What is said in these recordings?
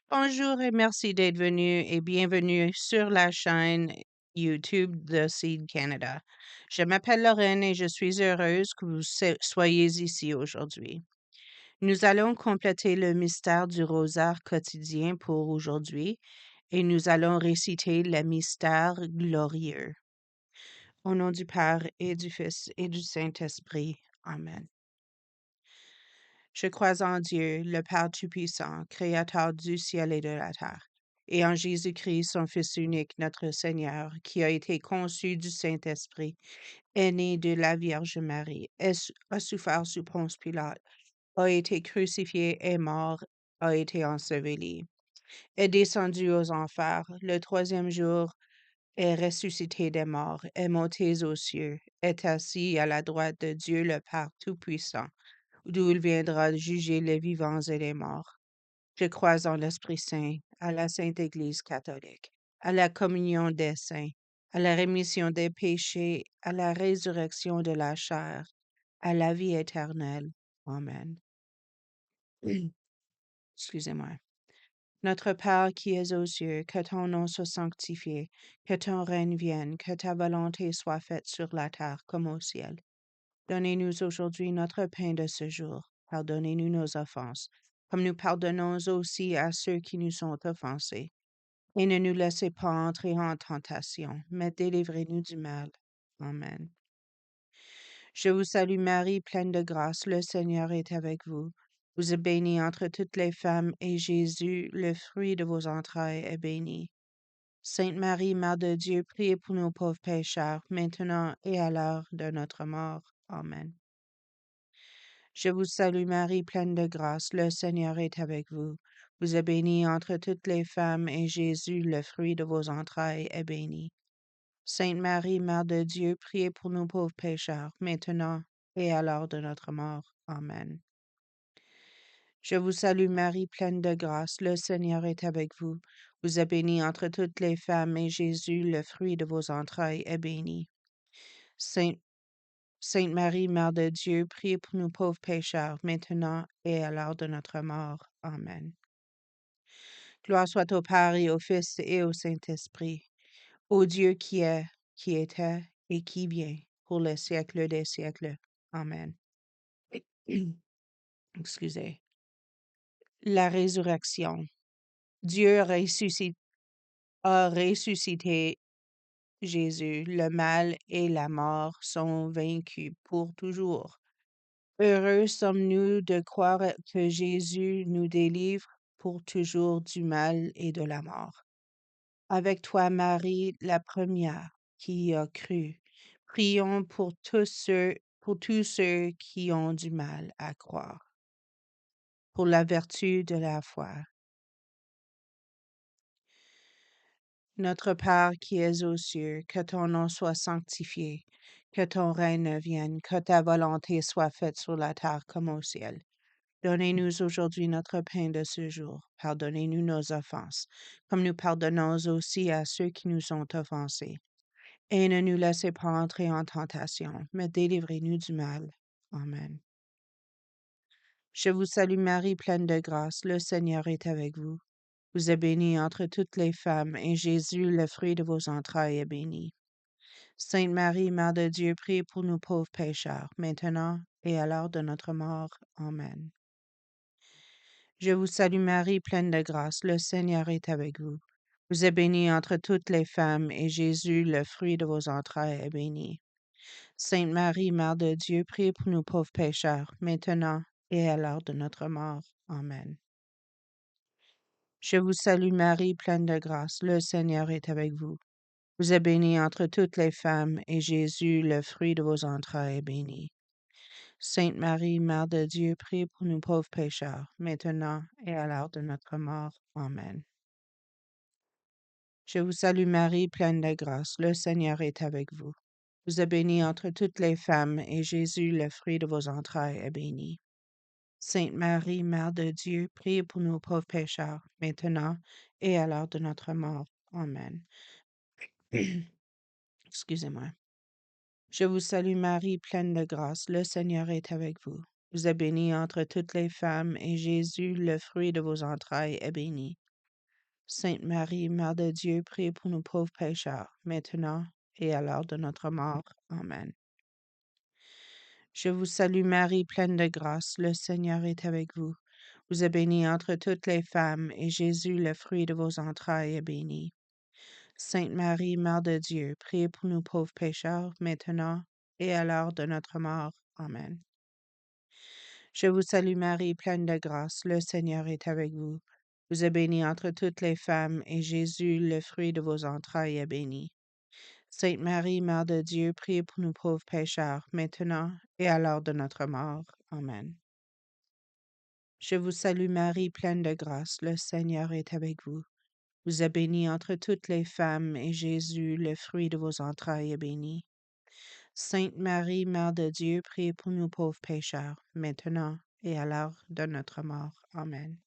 Bonjour et merci d'être venu et bienvenue sur la chaîne YouTube de Seed Canada. Je m'appelle Lorraine et je suis heureuse que vous soyez ici aujourd'hui. Nous allons compléter le mystère du rosaire quotidien pour aujourd'hui et nous allons réciter le mystère glorieux. Au nom du Père et du Fils et du Saint-Esprit. Amen. Je crois en Dieu, le Père Tout-Puissant, Créateur du ciel et de la terre, et en Jésus-Christ, son Fils unique, notre Seigneur, qui a été conçu du Saint-Esprit, est né de la Vierge Marie, a souffert sous Ponce Pilate, a été crucifié et mort, a été enseveli, est descendu aux enfers, le troisième jour est ressuscité des morts, est monté aux cieux, est assis à la droite de Dieu le Père Tout-Puissant, d'où il viendra juger les vivants et les morts. Je crois en l'Esprit Saint, à la Sainte Église catholique, à la communion des saints, à la rémission des péchés, à la résurrection de la chair, à la vie éternelle. Amen. Excusez-moi. Notre Père qui es aux cieux, que ton nom soit sanctifié, que ton règne vienne, que ta volonté soit faite sur la terre comme au ciel. Donnez-nous aujourd'hui notre pain de ce jour. Pardonnez-nous nos offenses, comme nous pardonnons aussi à ceux qui nous ont offensés. Et ne nous laissez pas entrer en tentation, mais délivrez-nous du mal. Amen. Je vous salue Marie, pleine de grâce, le Seigneur est avec vous. Vous êtes bénie entre toutes les femmes, et Jésus, le fruit de vos entrailles, est béni. Sainte Marie, Mère de Dieu, priez pour nous pauvres pécheurs, maintenant et à l'heure de notre mort. Amen. Je vous salue Marie, pleine de grâce, le Seigneur est avec vous. Vous êtes bénie entre toutes les femmes, et Jésus, le fruit de vos entrailles, est béni. Sainte Marie, Mère de Dieu, priez pour nous pauvres pécheurs, maintenant et à l'heure de notre mort. Amen. Je vous salue Marie, pleine de grâce, le Seigneur est avec vous. Vous êtes bénie entre toutes les femmes, et Jésus, le fruit de vos entrailles, est béni. Sainte Sainte Marie, Mère de Dieu, priez pour nous pauvres pécheurs, maintenant et à l'heure de notre mort. Amen. Gloire soit au Père et au Fils et au Saint-Esprit, au Dieu qui est, qui était et qui vient, pour les siècles des siècles. Amen. Excusez. La résurrection. Dieu a ressuscité Jésus. Le mal et la mort sont vaincus pour toujours. Heureux sommes-nous de croire que Jésus nous délivre pour toujours du mal et de la mort. Avec toi, Marie, la première qui a cru, prions pour tous ceux qui ont du mal à croire. Pour la vertu de la foi. Notre Père qui es aux cieux, que ton nom soit sanctifié, que ton règne vienne, que ta volonté soit faite sur la terre comme au ciel. Donnez-nous aujourd'hui notre pain de ce jour. Pardonnez-nous nos offenses, comme nous pardonnons aussi à ceux qui nous ont offensés. Et ne nous laissez pas entrer en tentation, mais délivrez-nous du mal. Amen. Je vous salue Marie, pleine de grâce, le Seigneur est avec vous. Vous êtes bénie entre toutes les femmes, et Jésus, le fruit de vos entrailles, est béni. Sainte Marie, Mère de Dieu, priez pour nous pauvres pécheurs, maintenant et à l'heure de notre mort. Amen. Je vous salue Marie, pleine de grâce, le Seigneur est avec vous. Vous êtes bénie entre toutes les femmes, et Jésus, le fruit de vos entrailles, est béni. Sainte Marie, Mère de Dieu, priez pour nous pauvres pécheurs, maintenant et à l'heure de notre mort. Amen. Je vous salue Marie, pleine de grâce, le Seigneur est avec vous. Vous êtes bénie entre toutes les femmes, et Jésus, le fruit de vos entrailles, est béni. Sainte Marie, Mère de Dieu, priez pour nous pauvres pécheurs, maintenant et à l'heure de notre mort. Amen. Je vous salue Marie, pleine de grâce, le Seigneur est avec vous. Vous êtes bénie entre toutes les femmes, et Jésus, le fruit de vos entrailles, est béni. Sainte Marie, Mère de Dieu, priez pour nous pauvres pécheurs, maintenant et à l'heure de notre mort. Amen. Excusez-moi. Je vous salue Marie, pleine de grâce, le Seigneur est avec vous. Vous êtes bénie entre toutes les femmes, et Jésus, le fruit de vos entrailles, est béni. Sainte Marie, Mère de Dieu, priez pour nous pauvres pécheurs, maintenant et à l'heure de notre mort. Amen. Je vous salue Marie, pleine de grâce, le Seigneur est avec vous. Vous êtes bénie entre toutes les femmes, et Jésus, le fruit de vos entrailles, est béni. Sainte Marie, Mère de Dieu, priez pour nous pauvres pécheurs, maintenant et à l'heure de notre mort. Amen. Je vous salue Marie, pleine de grâce, le Seigneur est avec vous. Vous êtes bénie entre toutes les femmes, et Jésus, le fruit de vos entrailles, est béni. Sainte Marie, Mère de Dieu, priez pour nous pauvres pécheurs, maintenant et à l'heure de notre mort. Amen. Je vous salue Marie, pleine de grâce, le Seigneur est avec vous. Vous êtes bénie entre toutes les femmes, et Jésus, le fruit de vos entrailles, est béni. Sainte Marie, Mère de Dieu, priez pour nous pauvres pécheurs, maintenant et à l'heure de notre mort. Amen.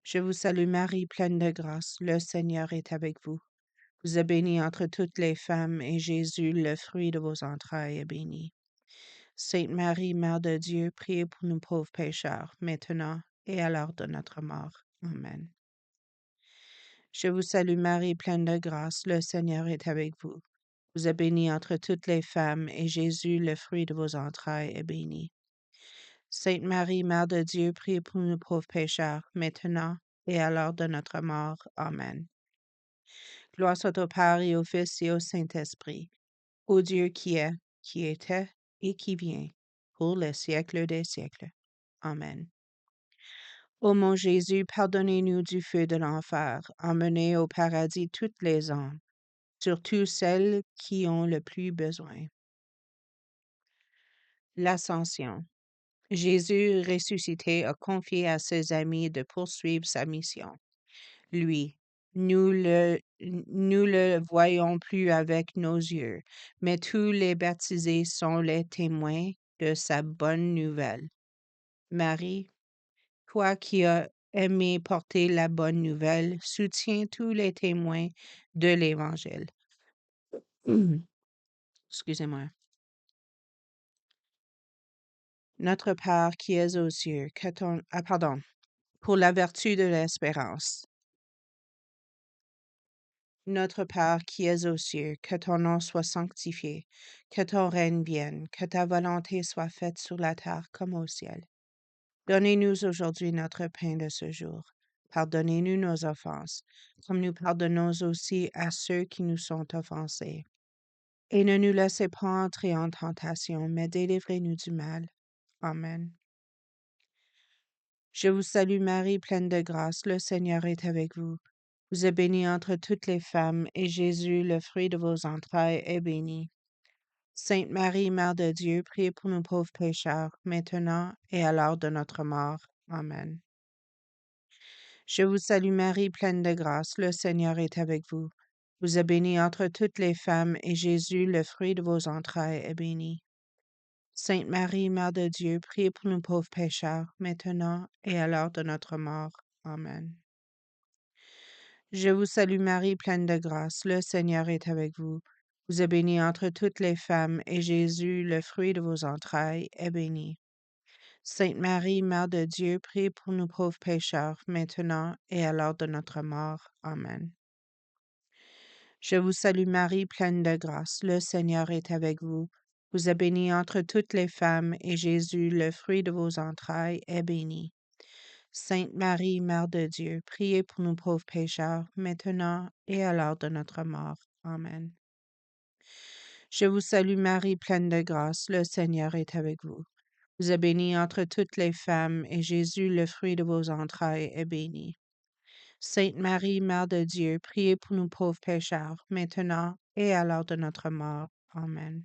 Je vous salue Marie, pleine de grâce, le Seigneur est avec vous. Vous êtes bénie entre toutes les femmes, et Jésus, le fruit de vos entrailles, est béni. Sainte Marie, Mère de Dieu, priez pour nous pauvres pécheurs, maintenant et à l'heure de notre mort. Amen. Je vous salue Marie, pleine de grâce, le Seigneur est avec vous. Vous êtes bénie entre toutes les femmes, et Jésus, le fruit de vos entrailles, est béni. Sainte Marie, Mère de Dieu, priez pour nous pauvres pécheurs, maintenant et à l'heure de notre mort. Amen. Gloire soit au Père et au Fils et au Saint-Esprit, au Dieu qui était et qui vient, pour les siècles des siècles. Amen. Ô mon Jésus, pardonnez-nous du feu de l'enfer, emmenez au paradis toutes les âmes, surtout celles qui ont le plus besoin. L'Ascension. Jésus ressuscité a confié à ses amis de poursuivre sa mission. Lui, nous le voyons plus avec nos yeux, mais tous les baptisés sont les témoins de sa bonne nouvelle. Marie, toi qui as aimé porter la bonne nouvelle, soutiens tous les témoins de l'Évangile. Excusez-moi. Notre Père qui es aux cieux, que ton... Ah, pardon. Pour la vertu de l'espérance. Notre Père qui es aux cieux, que ton nom soit sanctifié, que ton règne vienne, que ta volonté soit faite sur la terre comme au ciel. Donnez-nous aujourd'hui notre pain de ce jour. Pardonnez-nous nos offenses, comme nous pardonnons aussi à ceux qui nous sont offensés. Et ne nous laissez pas entrer en tentation, mais délivrez-nous du mal. Amen. Je vous salue Marie, pleine de grâce, le Seigneur est avec vous. Vous êtes bénie entre toutes les femmes, et Jésus, le fruit de vos entrailles, est béni. Sainte Marie, Mère de Dieu, priez pour nous pauvres pécheurs, maintenant et à l'heure de notre mort. Amen. Je vous salue Marie, pleine de grâce, le Seigneur est avec vous. Vous êtes bénie entre toutes les femmes, et Jésus, le fruit de vos entrailles, est béni. Sainte Marie, Mère de Dieu, priez pour nous pauvres pécheurs, maintenant et à l'heure de notre mort. Amen. Je vous salue Marie, pleine de grâce, le Seigneur est avec vous. Vous êtes bénie entre toutes les femmes, et Jésus, le fruit de vos entrailles, est béni. Sainte Marie, Mère de Dieu, priez pour nous pauvres pécheurs, maintenant et à l'heure de notre mort. Amen. Je vous salue Marie, pleine de grâce, le Seigneur est avec vous. Vous êtes bénie entre toutes les femmes, et Jésus, le fruit de vos entrailles, est béni. Sainte Marie, Mère de Dieu, priez pour nous pauvres pécheurs, maintenant et à l'heure de notre mort. Amen. Je vous salue Marie, pleine de grâce, le Seigneur est avec vous. Vous êtes bénie entre toutes les femmes, et Jésus, le fruit de vos entrailles, est béni. Sainte Marie, Mère de Dieu, priez pour nous pauvres pécheurs, maintenant et à l'heure de notre mort. Amen.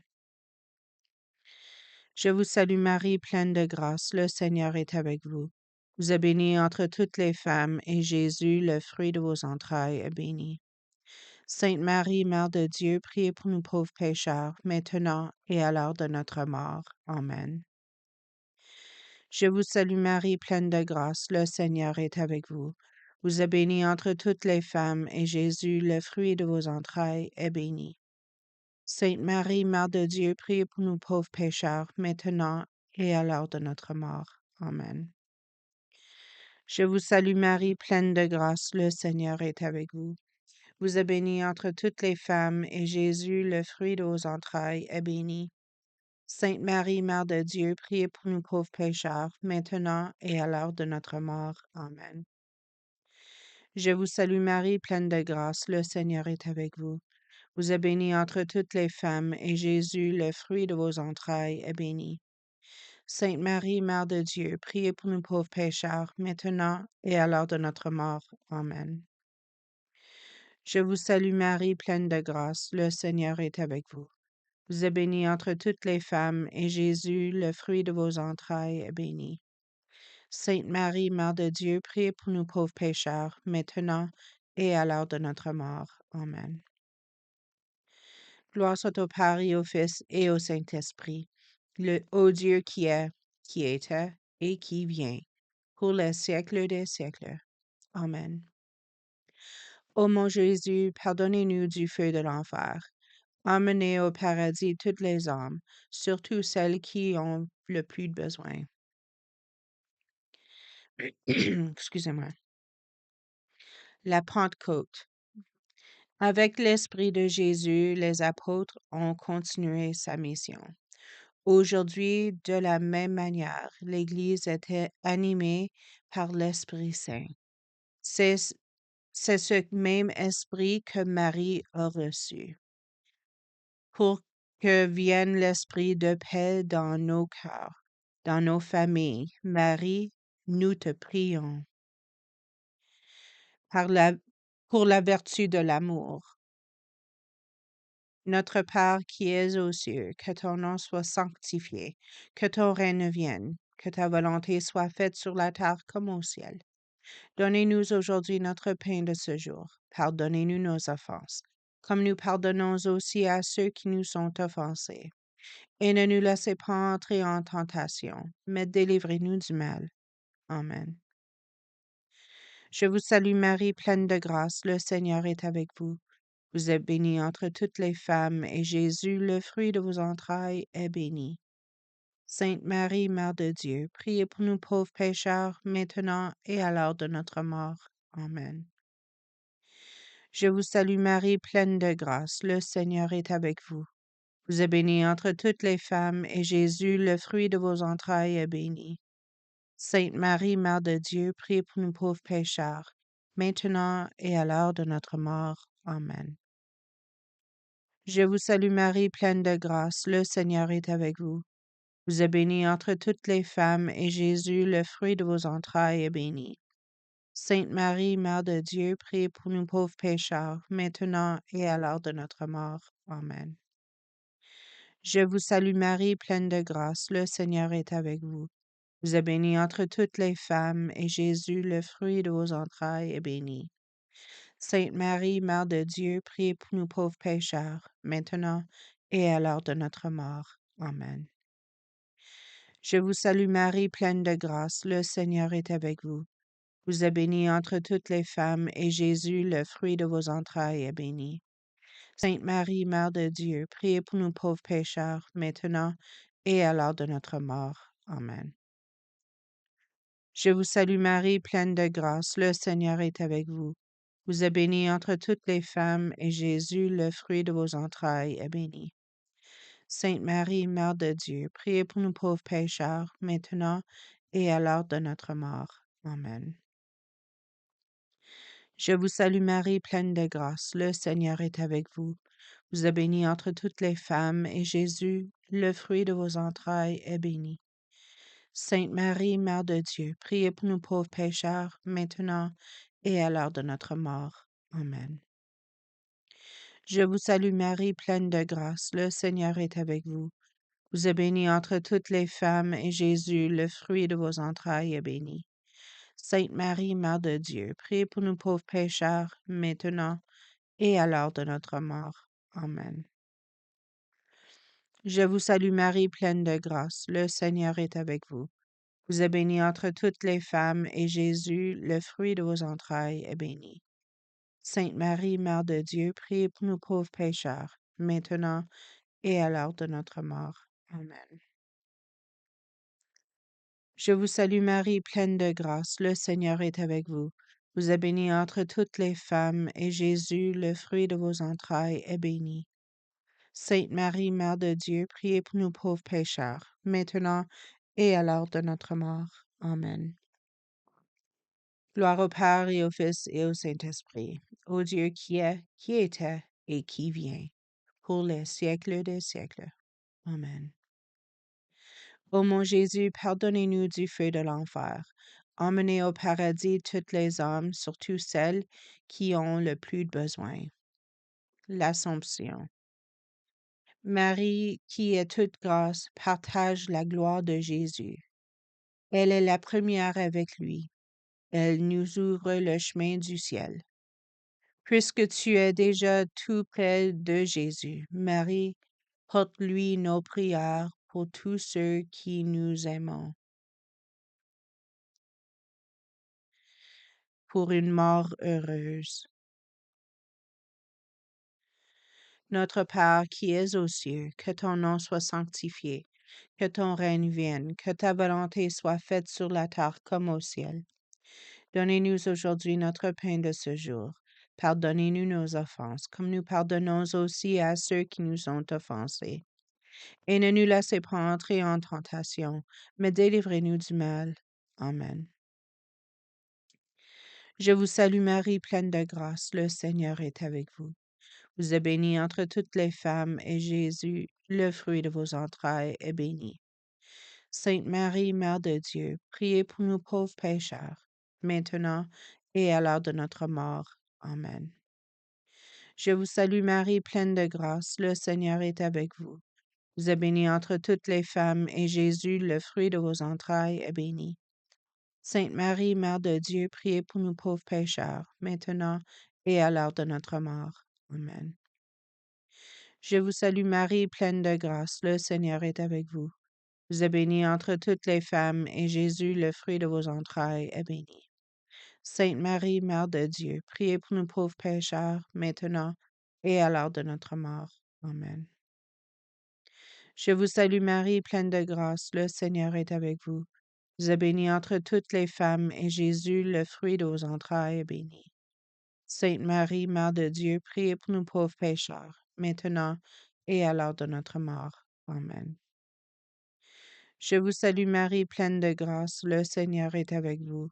Je vous salue Marie, pleine de grâce, le Seigneur est avec vous. Vous êtes bénie entre toutes les femmes, et Jésus, le fruit de vos entrailles, est béni. Sainte Marie, Mère de Dieu, priez pour nous pauvres pécheurs, maintenant et à l'heure de notre mort. Amen. Je vous salue Marie, pleine de grâce, le Seigneur est avec vous. Vous êtes bénie entre toutes les femmes, et Jésus, le fruit de vos entrailles, est béni. Sainte Marie, Mère de Dieu, priez pour nous pauvres pécheurs, maintenant et à l'heure de notre mort. Amen. Je vous salue Marie, pleine de grâce, le Seigneur est avec vous. Vous êtes bénie entre toutes les femmes, et Jésus, le fruit de vos entrailles, est béni. Sainte Marie, Mère de Dieu, priez pour nous pauvres pécheurs, maintenant et à l'heure de notre mort. Amen. Je vous salue Marie, pleine de grâce, le Seigneur est avec vous. Vous êtes bénie entre toutes les femmes, et Jésus, le fruit de vos entrailles, est béni. Sainte Marie, Mère de Dieu, priez pour nous pauvres pécheurs, maintenant et à l'heure de notre mort. Amen. Je vous salue Marie, pleine de grâce, le Seigneur est avec vous. Vous êtes bénie entre toutes les femmes, et Jésus, le fruit de vos entrailles, est béni. Sainte Marie, Mère de Dieu, priez pour nous pauvres pécheurs, maintenant et à l'heure de notre mort. Amen. Gloire soit au Père et au Fils et au Saint-Esprit, au Dieu qui était et qui vient, pour les siècles des siècles. Amen. Ô mon Jésus, pardonnez-nous du feu de l'enfer. Emmenez au paradis toutes les âmes, surtout celles qui ont le plus de besoin. Excusez-moi. La Pentecôte. Avec l'Esprit de Jésus, les apôtres ont continué sa mission. Aujourd'hui, de la même manière, l'Église était animée par l'Esprit Saint. C'est ce même esprit que Marie a reçu. Pour que vienne l'esprit de paix dans nos cœurs, dans nos familles, Marie, nous te prions. Pour la vertu de l'amour. Notre Père qui es aux cieux, que ton nom soit sanctifié, que ton règne vienne, que ta volonté soit faite sur la terre comme au ciel. Donnez-nous aujourd'hui notre pain de ce jour. Pardonnez-nous nos offenses, comme nous pardonnons aussi à ceux qui nous sont offensés. Et ne nous laissez pas entrer en tentation, mais délivrez-nous du mal. Amen. Je vous salue Marie, pleine de grâce, le Seigneur est avec vous. Vous êtes bénie entre toutes les femmes, et Jésus, le fruit de vos entrailles, est béni. Sainte Marie, Mère de Dieu, priez pour nous pauvres pécheurs, maintenant et à l'heure de notre mort. Amen. Je vous salue Marie, pleine de grâce, le Seigneur est avec vous. Vous êtes bénie entre toutes les femmes, et Jésus, le fruit de vos entrailles, est béni. Sainte Marie, Mère de Dieu, priez pour nous pauvres pécheurs, maintenant et à l'heure de notre mort. Amen. Je vous salue Marie, pleine de grâce, le Seigneur est avec vous. Vous êtes bénie entre toutes les femmes, et Jésus, le fruit de vos entrailles, est béni. Sainte Marie, Mère de Dieu, priez pour nous pauvres pécheurs, maintenant et à l'heure de notre mort. Amen. Je vous salue Marie, pleine de grâce, le Seigneur est avec vous. Vous êtes bénie entre toutes les femmes, et Jésus, le fruit de vos entrailles, est béni. Sainte Marie, Mère de Dieu, priez pour nous pauvres pécheurs, maintenant et à l'heure de notre mort. Amen. Je vous salue Marie, pleine de grâce, le Seigneur est avec vous. Vous êtes bénie entre toutes les femmes, et Jésus, le fruit de vos entrailles, est béni. Sainte Marie, Mère de Dieu, priez pour nous pauvres pécheurs, maintenant et à l'heure de notre mort. Amen. Je vous salue Marie, pleine de grâce, le Seigneur est avec vous. Vous êtes bénie entre toutes les femmes, et Jésus, le fruit de vos entrailles, est béni. Sainte Marie, Mère de Dieu, priez pour nous pauvres pécheurs, maintenant et à l'heure de notre mort. Amen. Je vous salue Marie, pleine de grâce, le Seigneur est avec vous. Vous êtes bénie entre toutes les femmes, et Jésus, le fruit de vos entrailles, est béni. Sainte Marie, Mère de Dieu, priez pour nous pauvres pécheurs, maintenant et à l'heure de notre mort. Amen. Je vous salue Marie, pleine de grâce, le Seigneur est avec vous. Vous êtes bénie entre toutes les femmes, et Jésus, le fruit de vos entrailles, est béni. Sainte Marie, Mère de Dieu, priez pour nous pauvres pécheurs, maintenant et à l'heure de notre mort. Amen. Je vous salue Marie, pleine de grâce, le Seigneur est avec vous. Vous êtes bénie entre toutes les femmes, et Jésus, le fruit de vos entrailles, est béni. Sainte Marie, Mère de Dieu, priez pour nous pauvres pécheurs, maintenant et à l'heure de notre mort. Amen. Je vous salue Marie, pleine de grâce, le Seigneur est avec vous. Vous êtes bénie entre toutes les femmes, et Jésus, le fruit de vos entrailles, est béni. Sainte Marie, Mère de Dieu, priez pour nous pauvres pécheurs, maintenant et à l'heure de notre mort. Amen. Gloire au Père et au Fils et au Saint-Esprit, au Dieu qui est, qui était et qui vient, pour les siècles des siècles. Amen. Ô mon Jésus, pardonnez-nous du feu de l'enfer. Emmenez au paradis toutes les âmes, surtout celles qui ont le plus besoin. L'Assomption. Marie, qui est toute grâce, partage la gloire de Jésus. Elle est la première avec lui. Elle nous ouvre le chemin du ciel. Puisque tu es déjà tout près de Jésus, Marie, porte-lui nos prières pour tous ceux qui nous aimons. Pour une mort heureuse. Notre Père qui es aux cieux, que ton nom soit sanctifié, que ton règne vienne, que ta volonté soit faite sur la terre comme au ciel. Donnez-nous aujourd'hui notre pain de ce jour. Pardonnez-nous nos offenses, comme nous pardonnons aussi à ceux qui nous ont offensés. Et ne nous laissez pas entrer en tentation, mais délivrez-nous du mal. Amen. Je vous salue Marie, pleine de grâce, le Seigneur est avec vous. Vous êtes bénie entre toutes les femmes, et Jésus, le fruit de vos entrailles, est béni. Sainte Marie, Mère de Dieu, priez pour nous pauvres pécheurs, maintenant et à l'heure de notre mort. Amen. Je vous salue Marie, pleine de grâce, le Seigneur est avec vous. Vous êtes bénie entre toutes les femmes, et Jésus, le fruit de vos entrailles, est béni. Sainte Marie, Mère de Dieu, priez pour nous pauvres pécheurs, maintenant et à l'heure de notre mort. Amen. Je vous salue Marie, pleine de grâce, le Seigneur est avec vous. Vous êtes bénie entre toutes les femmes, et Jésus, le fruit de vos entrailles, est béni. Sainte Marie, Mère de Dieu, priez pour nous pauvres pécheurs, maintenant et à l'heure de notre mort. Amen. Je vous salue Marie, pleine de grâce, le Seigneur est avec vous. Vous êtes bénie entre toutes les femmes, et Jésus, le fruit de vos entrailles, est béni. Sainte Marie, Mère de Dieu, priez pour nous pauvres pécheurs, maintenant et à l'heure de notre mort. Amen. Je vous salue Marie, pleine de grâce, le Seigneur est avec vous.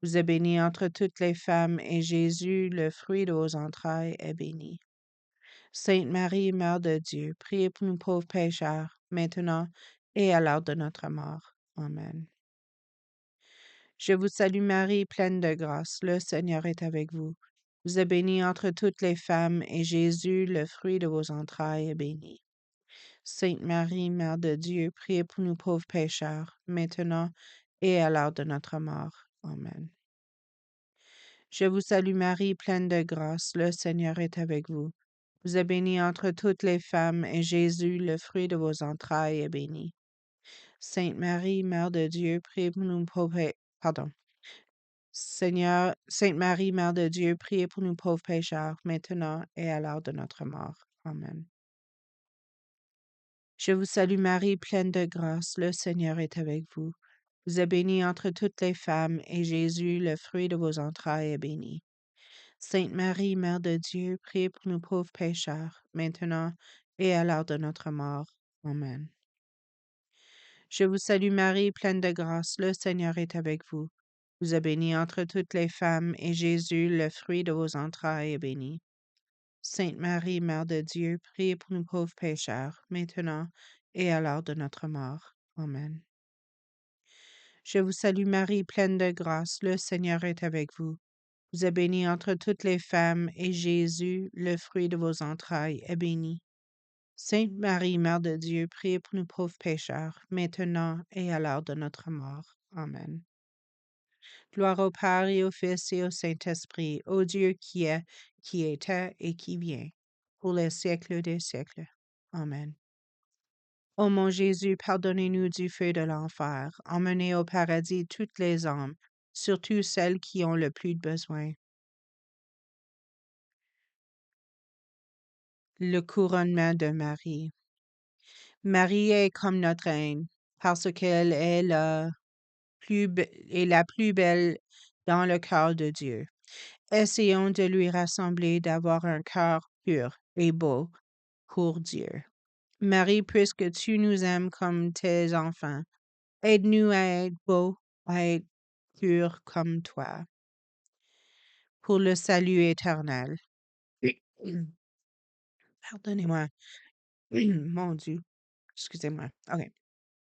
Vous êtes bénie entre toutes les femmes, et Jésus, le fruit de vos entrailles, est béni. Sainte Marie, Mère de Dieu, priez pour nous pauvres pécheurs, maintenant et à l'heure de notre mort. Amen. Je vous salue Marie, pleine de grâce, le Seigneur est avec vous. Vous êtes bénie entre toutes les femmes, et Jésus, le fruit de vos entrailles, est béni. Sainte Marie, Mère de Dieu, priez pour nous pauvres pécheurs, maintenant et à l'heure de notre mort. Amen. Je vous salue Marie, pleine de grâce, le Seigneur est avec vous. Vous êtes bénie entre toutes les femmes, et Jésus, le fruit de vos entrailles, est béni. Sainte Marie, Mère de Dieu, priez pour nous pauvres pardon. Seigneur, Sainte Marie, Mère de Dieu, priez pour nous pauvres pécheurs, maintenant et à l'heure de notre mort. Amen. Je vous salue Marie, pleine de grâce, le Seigneur est avec vous. Vous êtes bénie entre toutes les femmes, et Jésus, le fruit de vos entrailles, est béni. Sainte Marie, Mère de Dieu, priez pour nous pauvres pécheurs, maintenant et à l'heure de notre mort. Amen. Je vous salue Marie, pleine de grâce, le Seigneur est avec vous. Vous êtes bénie entre toutes les femmes, et Jésus, le fruit de vos entrailles, est béni. Sainte Marie, Mère de Dieu, priez pour nous pauvres pécheurs, maintenant et à l'heure de notre mort. Amen. Je vous salue Marie, pleine de grâce, le Seigneur est avec vous. Vous êtes bénie entre toutes les femmes, et Jésus, le fruit de vos entrailles, est béni. Sainte Marie, Mère de Dieu, priez pour nous pauvres pécheurs, maintenant et à l'heure de notre mort. Amen. Gloire au Père et au Fils et au Saint-Esprit, au Dieu qui est, qui était et qui vient, pour les siècles des siècles. Amen. Ô mon Jésus, pardonnez-nous du feu de l'enfer, emmenez au paradis toutes les âmes, surtout celles qui ont le plus de besoin. Le couronnement de Marie. Marie est comme notre reine, parce qu'elle est là. est la plus belle dans le cœur de Dieu. Essayons de lui rassembler d'avoir un cœur pur et beau pour Dieu. Marie, puisque tu nous aimes comme tes enfants, aide-nous à être beaux, à être purs comme toi, pour le salut éternel. Pardonnez-moi. Mon Dieu. Excusez-moi. OK.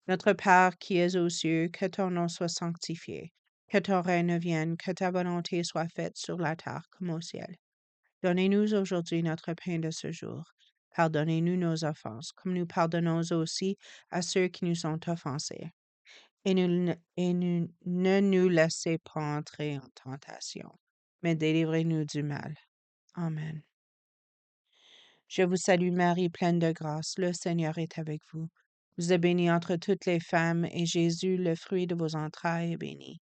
Notre Père qui es aux cieux, que ton nom soit sanctifié, que ton règne vienne, que ta volonté soit faite sur la terre comme au ciel. Donnez-nous aujourd'hui notre pain de ce jour. Pardonnez-nous nos offenses, comme nous pardonnons aussi à ceux qui nous ont offensés. Ne nous laissez pas entrer en tentation, mais délivrez-nous du mal. Amen. Je vous salue Marie, pleine de grâce, le Seigneur est avec vous. Vous êtes bénie entre toutes les femmes, et Jésus, le fruit de vos entrailles, est béni.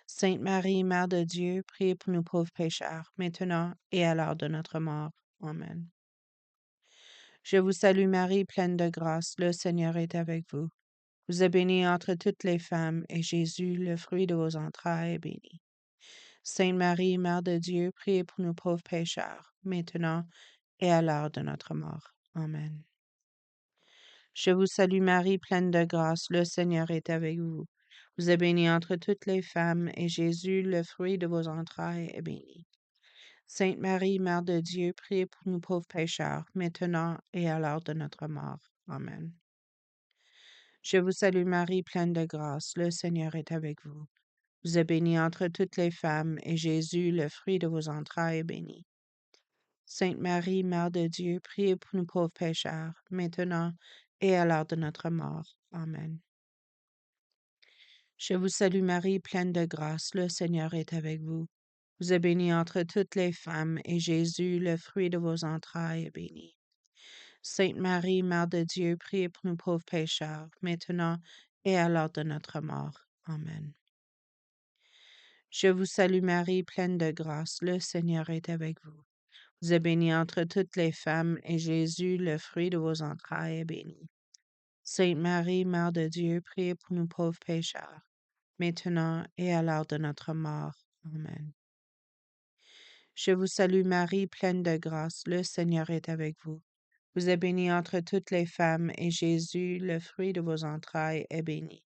Sainte Marie, Mère de Dieu, priez pour nous pauvres pécheurs, maintenant et à l'heure de notre mort. Amen. Je vous salue Marie, pleine de grâce, le Seigneur est avec vous. Vous êtes bénie entre toutes les femmes, et Jésus, le fruit de vos entrailles, est béni. Sainte Marie, Mère de Dieu, priez pour nous pauvres pécheurs, maintenant et à l'heure de notre mort. Amen. Je vous salue Marie, pleine de grâce, le Seigneur est avec vous. Vous êtes bénie entre toutes les femmes, et Jésus, le fruit de vos entrailles, est béni. Sainte Marie, Mère de Dieu, priez pour nous pauvres pécheurs, maintenant et à l'heure de notre mort. Amen. Je vous salue Marie, pleine de grâce, le Seigneur est avec vous. Vous êtes bénie entre toutes les femmes, et Jésus, le fruit de vos entrailles, est béni. Sainte Marie, Mère de Dieu, priez pour nous pauvres pécheurs, maintenant et à l'heure de notre mort. Amen. Je vous salue Marie, pleine de grâce, le Seigneur est avec vous. Vous êtes bénie entre toutes les femmes, et Jésus, le fruit de vos entrailles, est béni. Sainte Marie, Mère de Dieu, priez pour nous pauvres pécheurs, maintenant et à l'heure de notre mort. Amen. Je vous salue Marie, pleine de grâce, le Seigneur est avec vous. Vous êtes bénie entre toutes les femmes, et Jésus, le fruit de vos entrailles, est béni. Sainte Marie, Mère de Dieu, priez pour nous pauvres pécheurs, maintenant et à l'heure de notre mort. Amen. Je vous salue Marie, pleine de grâce, le Seigneur est avec vous. Vous êtes bénie entre toutes les femmes, et Jésus, le fruit de vos entrailles, est béni.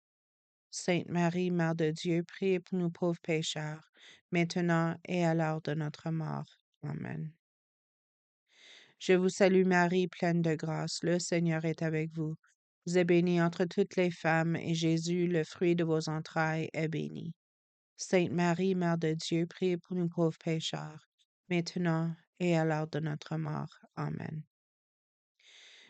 Sainte Marie, Mère de Dieu, priez pour nous pauvres pécheurs, maintenant et à l'heure de notre mort. Amen. Je vous salue Marie, pleine de grâce, le Seigneur est avec vous. Vous êtes bénie entre toutes les femmes, et Jésus, le fruit de vos entrailles, est béni. Sainte Marie, Mère de Dieu, priez pour nous pauvres pécheurs, maintenant et à l'heure de notre mort. Amen.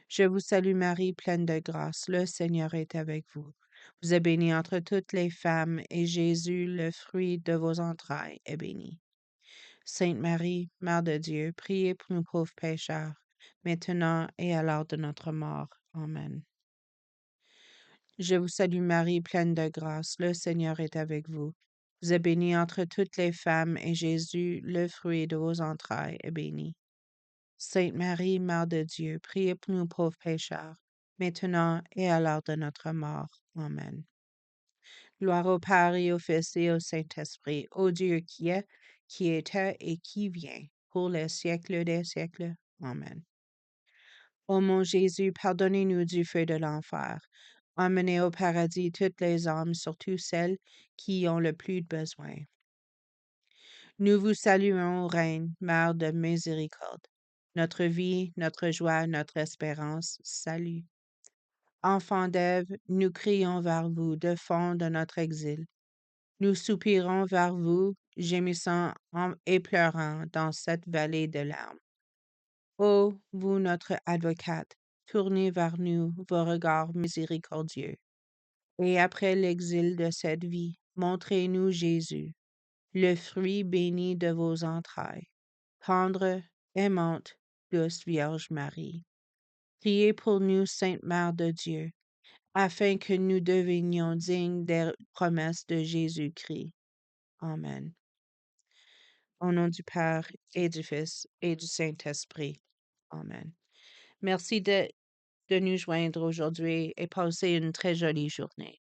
Je vous salue Marie, pleine de grâce, le Seigneur est avec vous. Vous êtes bénie entre toutes les femmes, et Jésus, le fruit de vos entrailles, est béni. Sainte Marie, Mère de Dieu, priez pour nous pauvres pécheurs, maintenant et à l'heure de notre mort. Amen. Je vous salue Marie, pleine de grâce, le Seigneur est avec vous. Vous êtes bénie entre toutes les femmes, et Jésus, le fruit de vos entrailles, est béni. Sainte Marie, Mère de Dieu, priez pour nous pauvres pécheurs, maintenant et à l'heure de notre mort. Amen. Gloire au Père et au Fils et au Saint-Esprit, au Dieu qui est, qui était et qui vient, pour les siècles des siècles. Amen. Ô mon Jésus, pardonnez-nous du feu de l'enfer. Emmenez au paradis toutes les âmes, surtout celles qui ont le plus besoin. Nous vous saluons, Reine, Mère de miséricorde. Notre vie, notre joie, notre espérance, salut. Enfants d'Ève, nous crions vers vous de fond de notre exil. Nous soupirons vers vous, gémissant et pleurant dans cette vallée de larmes. Ô vous, notre advocate, tournez vers nous vos regards miséricordieux. Et après l'exil de cette vie, montrez-nous Jésus, le fruit béni de vos entrailles. Tendre, aimante, douce Vierge Marie. Priez pour nous, Sainte Mère de Dieu, afin que nous devenions dignes des promesses de Jésus-Christ. Amen. Au nom du Père et du Fils et du Saint-Esprit. Amen. Merci de nous joindre aujourd'hui et passez une très jolie journée.